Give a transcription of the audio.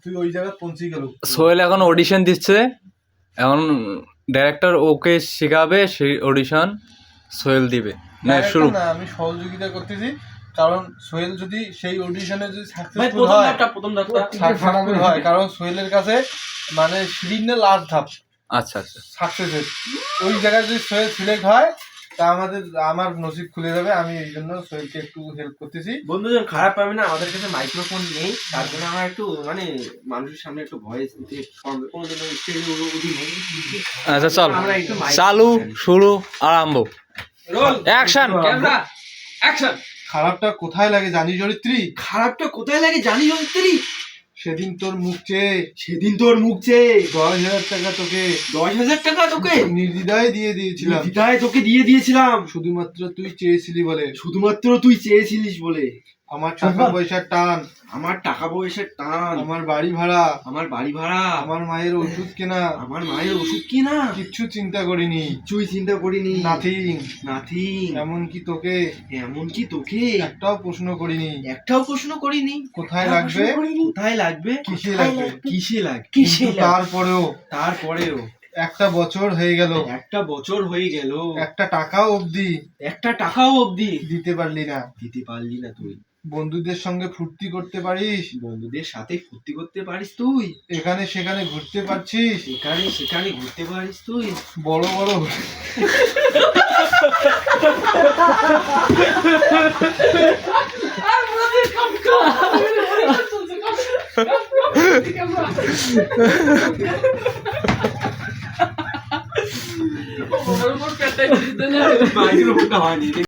তুই ওই জায়গায় পৌঁছে গেল। সোহেল এখন অডিশন দিচ্ছে, এখন ডাইরেক্টর ওকে শেখাবে, সেই অডিশন সোহেল দিবে। না শুরু। না, আমি সহযোগিতা করতেছি, কারণ সোহেল যদি সেই অডিশনে যদি ভাই সাকসেসফুল প্রথম হয়, ধাপটা সাকসেসফুল হয়, কারণ সোহেলের কাছে মানে সিঁড়ির না লাস্ট ধাপ আচ্ছা আচ্ছা, সাকসেসের। ওই জায়গায় যদি সোহেল সিলেক্ট হয় তা আমার নসিব খুলে যাবে। আমি এই জন্য সোহেলকে একটু হেল্প করতেছি। বন্ধুজন খারাপ পাবে না, আমাদের কাছে মাইক্রোফোন নেই, তার জন্য আমরা একটু মানে মানুষের সামনে একটু ভয়েস দিতে কোনোদিন স্টেজে উঠি নেই। আচ্ছা চল, আমরা একটু চালু, শুরু, আরম্ভ, রোল অ্যাকশন। Camera action. খারাপটা কোথায় লাগে জানি চরিত্রী? খারাপটা কোথায় লাগে জানি যন্ত্রী? সেদিন তোর মুখ চেয়ে, সেদিন তোর মুখ চেয়ে 10,000 টাকা তোকে 10,000 টাকা তোকে নির্দ্বিধায় দিয়ে দিয়েছিলাম, দিদায় তোকে দিয়ে দিয়েছিলাম, শুধুমাত্র তুই চেয়েছিলি বলে। শুধুমাত্র তুই চেয়েছিলিস বলে। আমার টাকা পয়সার টান, আমার টাকা পয়সার টান, আমার বাড়ি ভাড়া, আমার বাড়ি ভাড়া, আমার মায়ের ওষুধ কেনা, আমার মায়ের ওষুধ কিনা কিচ্ছু চিন্তা করিনি, কিছুই চিন্তা করিনি। নাথিং। নাথিং। এমনকি তোকে এমনকি তোকে একটাও প্রশ্ন করিনি একটাও প্রশ্ন করিনি কোথায় লাগবে, কোথায় লাগবে, কিসে লাগবে, কিসে লাগবে। কিন্তু তারপরেও তারপরেও একটা বছর হয়ে গেল, একটা বছর হয়ে গেল, একটা টাকাও অবধি একটা টাকাও অবধি দিতে পারলি না। দিতে পারলি না তুই। বন্ধুদের সঙ্গে ফুর্তি করতে পারিস, বন্ধুদের সাথে ফুর্তি করতে পারিস তুই, এখানে সেখানে ঘুরতে পারছিস, এখানে সেখানে ঘুরতে পারিস তুই, বড় বড় মাইক্রোফোনটা হয়নি।